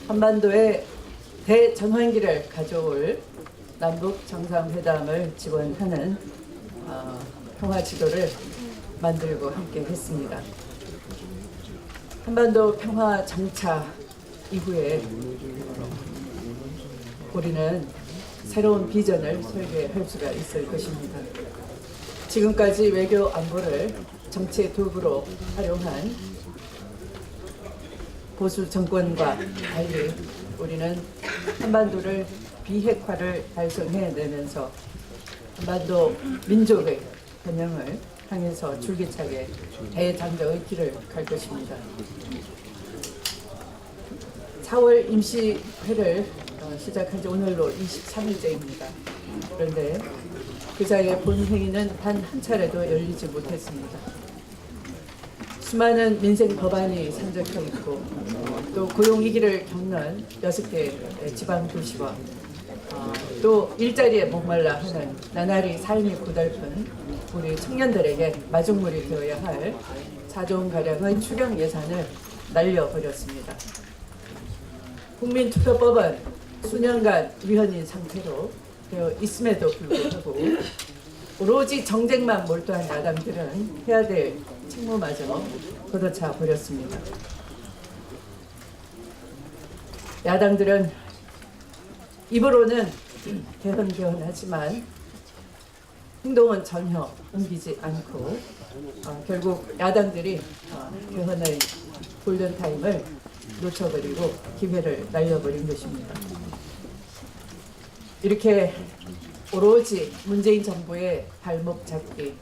한반도에 대전환기를 가져올 남북 정상회담을 지원하는 평화 지도를 만들고 함께 했습니다. 한반도 평화 정착 이후에 우리는 새로운 비전을 설계할 수가 있을 것입니다. 지금까지 외교 안보를 정치의 도구로 활용한 보수 정권과 달리 우리는 한반도를 비핵화를 달성해내면서 한반도 민족의 번영을 향해서 줄기차게 대장정의 길을 갈 것입니다. 4월 임시회를 시작한 지 오늘로 23일째입니다. 그런데 그 사이에 본회의는 단 한 차례도 열리지 못했습니다. 수많은 민생 법안이 산적해 있고 또 고용위기를 겪는 6개 지방도시와 또 일자리에 목말라 하는 나날이 삶이 고달픈 우리 청년들에게 마중물이 되어야 할 4조원가량의 추경 예산을 날려버렸습니다. 국민투표법은 수년간 위헌인 상태로 되어 있음에도 불구하고 오로지 정쟁만 몰두한 야당들은 해야 될 책무마저 걷어차 버렸습니다. 야당들은 입으로는 개헌하지만 행동은 전혀 옮기지 않고 결국 야당들이 개헌의 골든타임을 놓쳐버리고 기회를 날려버린 것입니다. 이렇게 오로지 문재인 정부의 발목 잡기,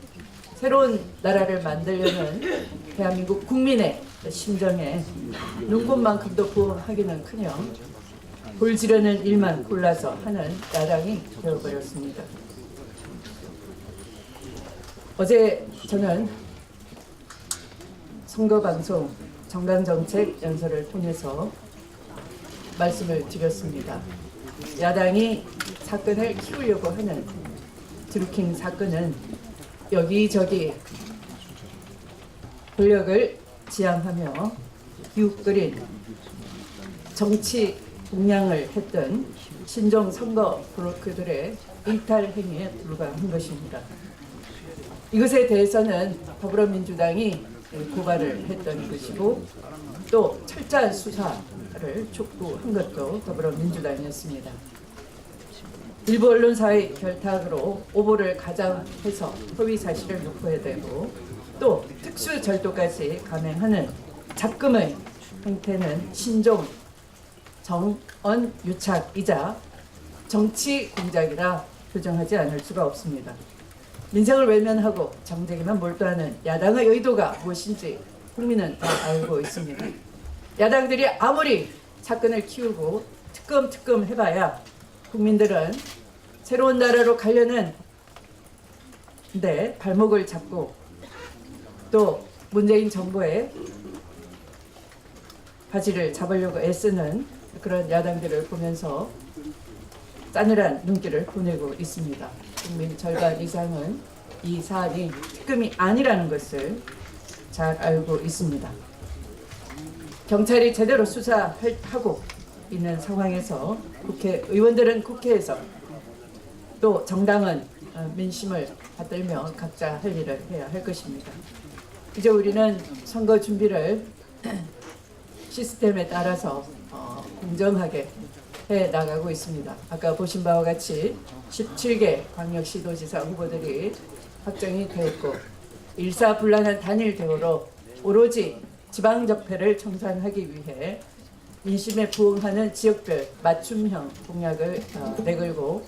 새로운 나라를 만들려는 대한민국 국민의 심정에 눈꽃만큼도 부응하기는커녕 골지르는 일만 골라서 하는 야당이 되어버렸습니다. 어제 저는 선거방송 정강정책 연설을 통해서 말씀을 드렸습니다. 야당이 사건을 키우려고 하는 드루킹 사건은 여기저기 권력을 지향하며 기웃거린 정치 공략을 했던 신종 선거 브로커들의 일탈 행위에 불과한 것입니다. 이것에 대해서는 더불어민주당이 고발을 했던 것이고 또 철저한 수사를 촉구한 것도 더불어민주당이었습니다. 일부 언론사의 결탁으로 오보를 가장해서 허위 사실을 유포해대고 또 특수절도까지 감행하는 작금의 행태는 신종 정언 유착이자 정치 공작이라 규정하지 않을 수가 없습니다. 민생을 외면하고 정쟁에만 몰두하는 야당의 의도가 무엇인지 국민은 다 알고 있습니다. 야당들이 아무리 사건을 키우고 특검 해봐야 국민들은 새로운 나라로 가려는 데 발목을 잡고 또 문재인 정부의 바지를 잡으려고 애쓰는 그런 야당들을 보면서 싸늘한 눈길을 보내고 있습니다. 국민 절반 이상은 이 사안이 특검이 아니라는 것을 잘 알고 있습니다. 경찰이 제대로 수사하고 있는 상황에서 국회의원들은 국회에서 또 정당은 민심을 받들며 각자 할 일을 해야 할 것입니다. 이제 우리는 선거 준비를 시스템에 따라서 공정하게 해 나가고 있습니다. 아까 보신 바와 같이 17개 광역시도지사 후보들이 확정이 되었고 일사불란한 단일 대우로 오로지 지방적폐를 청산하기 위해 민심에 부응하는 지역별 맞춤형 공약을 내걸고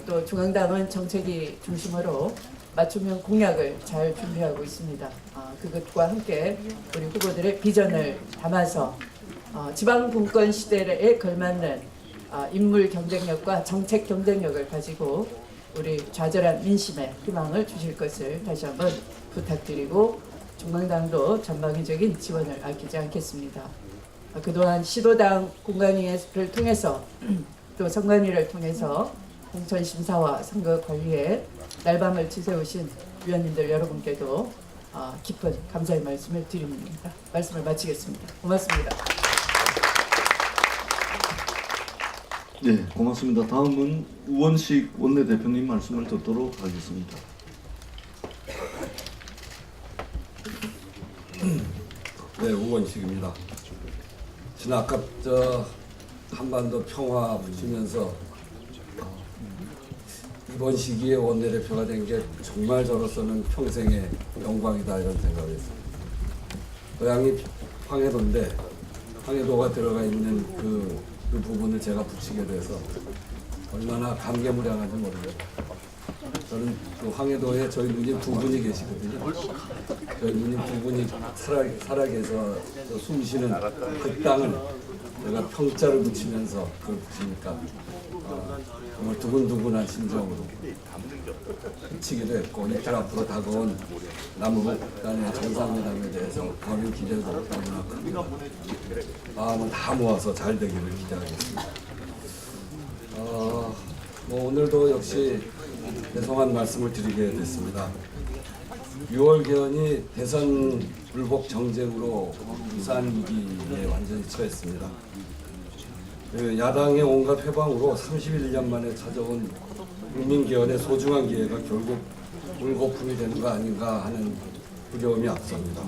또 중앙당은 정책위 중심으로 맞춤형 공약을 잘 준비하고 있습니다. 그것과 함께 우리 후보들의 비전을 담아서 지방 분권 시대에 걸맞는 인물 경쟁력과 정책 경쟁력을 가지고 우리 좌절한 민심에 희망을 주실 것을 다시 한번 부탁드리고 중앙당도 전방위적인 지원을 아끼지 않겠습니다. 그동안 시도당 공관위를 통해서 또 선관위를 통해서 공천심사와 선거관리에 날밤을 지새우신 위원님들 여러분께도 깊은 감사의 말씀을 드립니다. 말씀을 마치겠습니다. 고맙습니다. 네, 고맙습니다. 다음은 우원식 원내대표님 말씀을 듣도록 하겠습니다. 네, 우원식입니다. 지난 아까 한반도 평화 붙이면서 이번 시기에 원내대표가 된 게 정말 저로서는 평생의 영광이다 이런 생각을 했습니다. 고향이 황해도인데 황해도가 들어가 있는 그 부분을 제가 붙이게 돼서 얼마나 감개무량한지 모르겠어요. 저는 그 황해도에 저희 누님 두 분이 계시거든요. 저희 누님 두 분이 살아계셔 숨쉬는 그 땅을 제가 평자를 붙이면서 그걸 붙이니까 정말 두근두근한 심정으로 붙이기도 했고 이틀 앞으로 다가온 남북간의 정상회담에 대해서 거는 기대도 너무나 큽니다. 마음을 다 모아서 잘 되기를 기대하겠습니다. 오늘도 역시 죄송한 말씀을 드리게 됐습니다. 6월 개헌이 대선 불복 정쟁으로 부산 위기에 완전히 처했습니다. 야당의 온갖 회방으로 31년 만에 찾아온 국민개헌의 소중한 기회가 결국 물거품이 되는 거 아닌가 하는 두려움이 앞섭니다.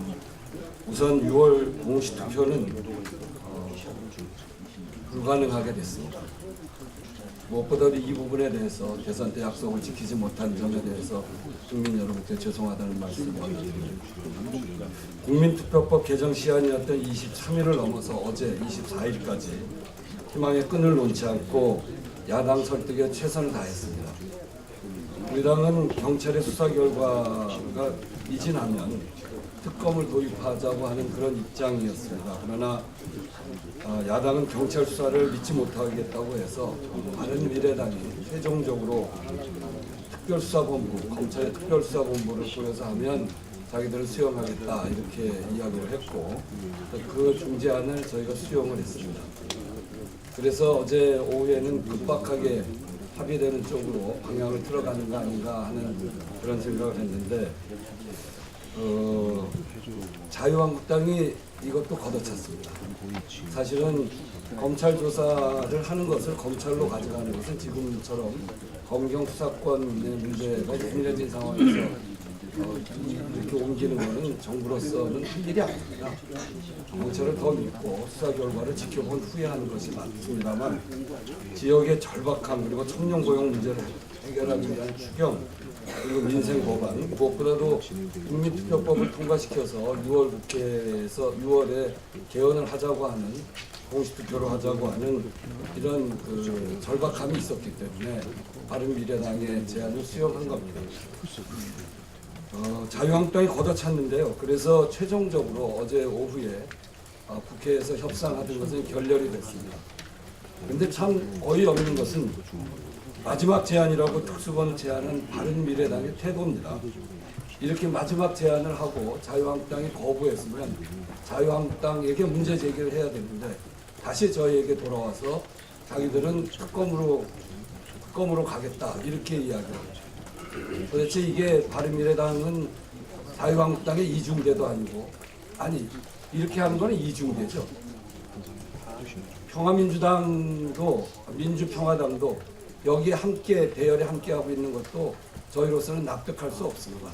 우선 6월 공시투표는 불가능하게 됐습니다. 무엇보다도 이 부분에 대해서 대선 때 약속을 지키지 못한 점에 대해서 국민 여러분께 죄송하다는 말씀을 드립니다. 국민투표법 개정 시한이었던 23일을 넘어서 어제 24일까지 희망의 끈을 놓지 않고 야당 설득에 최선을 다했습니다. 우리 당은 경찰의 수사 결과가 미진하면 특검을 도입하자고 하는 그런 입장이었습니다. 그러나 야당은 경찰 수사를 믿지 못하겠다고 해서 바른미래당이 최종적으로 특별수사본부, 검찰의 특별수사본부를 꾸려서 하면 자기들은 수용하겠다 이렇게 이야기를 했고 그 중재안을 저희가 수용을 했습니다. 그래서 어제 오후에는 급박하게 합의되는 쪽으로 방향을 틀어가는 거 아닌가 하는 그런 생각을 했는데 자유한국당이 이것도 걷어찼습니다. 사실은 검찰 조사를 하는 것을 검찰로 가져가는 것은 지금처럼 검경 수사권의 문제가 예민해진 상황에서 이렇게 옮기는 것은 정부로서는 할 일이 아닙니다. 검찰을 더 믿고 수사 결과를 지켜본 후에 하는 것이 맞습니다만 지역의 절박함 그리고 청년 고용 문제를 해결하기 위한 추경 그리고 민생 법안 무엇보다도 국민투표법을 통과시켜서 6월 국회에서 6월에 개헌을 하자고 하는 공식투표를 하자고 하는 이런 그 절박함이 있었기 때문에 바른미래당의 제안을 수용한 겁니다. 자유한국당이 걷어찼는데요. 그래서 최종적으로 어제 오후에 국회에서 협상하던 것은 결렬이 됐습니다. 그런데 참 어이없는 것은 마지막 제안이라고 특수본을 제안한 바른미래당의 태도입니다. 이렇게 마지막 제안을 하고 자유한국당이 거부했으면 자유한국당에게 문제 제기를 해야 되는데 다시 저희에게 돌아와서 자기들은 특검으로 가겠다 이렇게 이야기합니다. 도대체 이게 바른미래당은 자유한국당의 이중대도 아니고 이렇게 하는 거는 이중대죠. 평화민주당도 민주평화당도 여기에 함께 대열에 함께하고 있는 것도 저희로서는 납득할 수 없습니다.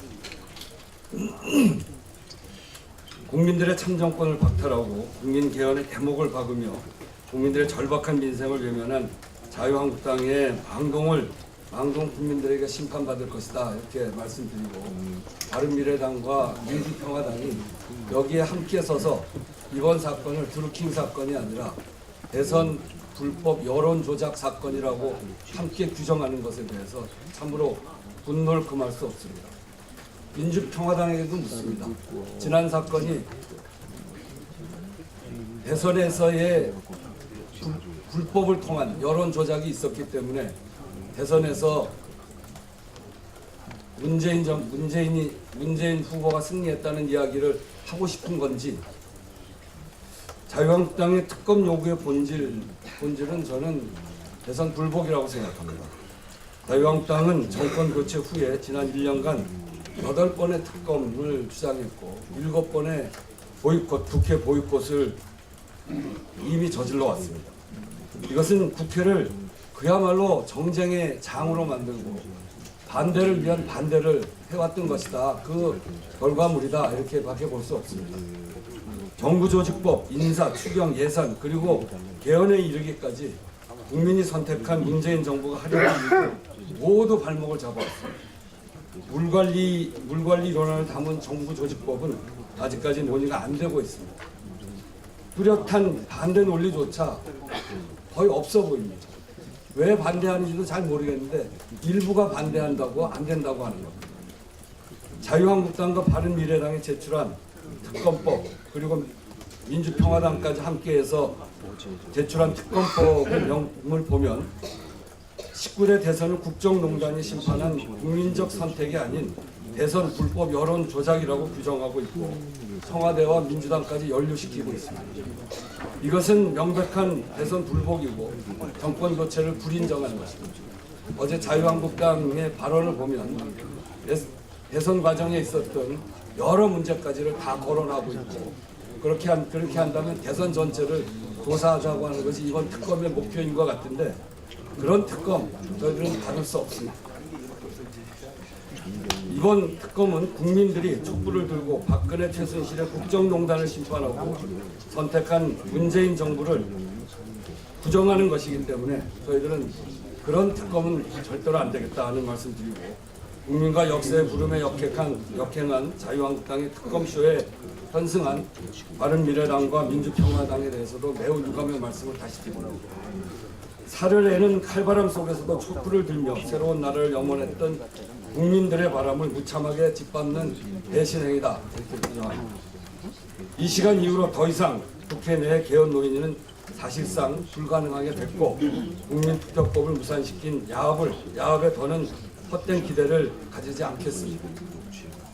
국민들의 참정권을 박탈하고 국민 개헌의 대목을 박으며 국민들의 절박한 민생을 외면한 자유한국당의 망동 국민들에게 심판받을 것이다 이렇게 말씀드리고 바른미래당과 민주평화당이 여기에 함께 서서 이번 사건을 드루킹 사건이 아니라 대선 불법 여론 조작 사건이라고 함께 규정하는 것에 대해서 참으로 분노를 금할 수 없습니다. 민주평화당에게도 묻습니다. 지난 사건이 대선에서의 불법을 통한 여론 조작이 있었기 때문에 대선에서 문재인 후보가 승리했다는 이야기를 하고 싶은 건지 자유한국당의 특검 요구의 본질은 저는 대선 불복이라고 생각합니다. 자유한국당은 정권 교체 후에 지난 1년간 8번의 특검을 주장했고 7번의 국회 보이콧을 이미 저질러 왔습니다. 이것은 국회를 그야말로 정쟁의 장으로 만들고 반대를 위한 반대를 해왔던 것이다. 그 결과물이다. 이렇게밖에 볼 수 없습니다. 정부조직법, 인사, 추경, 예산 그리고 개헌에 이르기까지 국민이 선택한 문재인 정부가 하려는 일을 모두 발목을 잡아왔습니다. 물관리 이론을 담은 정부조직법은 아직까지 논의가 안 되고 있습니다. 뚜렷한 반대 논리조차 거의 없어 보입니다. 왜 반대하는지도 잘 모르겠는데 일부가 반대한다고 안 된다고 하는 겁니다. 자유한국당과 바른미래당이 제출한 특검법 그리고 민주평화당까지 함께해서 제출한 특검법을 보면 19대 대선을 국정농단이 심판한 국민적 선택이 아닌 대선 불법 여론 조작이라고 규정하고 있고 청와대와 민주당까지 연루시키고 있습니다. 이것은 명백한 대선 불복이고 정권 교체를 불인정하는 것입니다. 어제 자유한국당의 발언을 보면 대선 과정에 있었던 여러 문제까지를 다 거론하고 있고 그렇게 한다면 대선 전체를 조사하자고 하는 것이 이번 특검의 목표인 것 같은데 그런 특검 저희들은 받을 수 없습니다. 이번 특검은 국민들이 촛불을 들고 박근혜 최순실의 국정농단을 심판하고 선택한 문재인 정부를 부정하는 것이기 때문에 저희들은 그런 특검은 절대로 안 되겠다 하는 말씀 드리고 국민과 역사의 부름에 역행한 자유한국당의 특검쇼에 편승한 바른미래당과 민주평화당에 대해서도 매우 유감의 말씀을 다시 드립니다. 사흘에는 칼바람 속에서도 촛불을 들며 새로운 나라를 염원했던 국민들의 바람을 무참하게 짓밟는 배신행위다 이렇게 규정합니다. 이 시간 이후로 더 이상 국회 내 개헌 논의는 사실상 불가능하게 됐고 국민투표법을 무산시킨 야합에 더는 헛된 기대를 가지지 않겠습니다.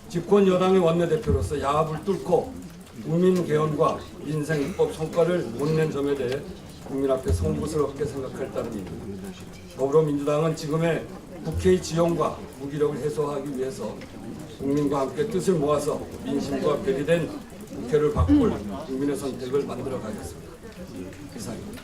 집권 여당의 원내대표로서 야합을 뚫고 국민 개헌과 민생 입법 성과를 못 낸 점에 대해 국민 앞에 송구스럽게 생각할 따름입니다. 더불어민주당은 지금의 국회의 지형과 무기력을 해소하기 위해서 국민과 함께 뜻을 모아서 민심과 배리된 국회를 바꿀 국민의 선택을 만들어 가겠습니다. 이상입니다.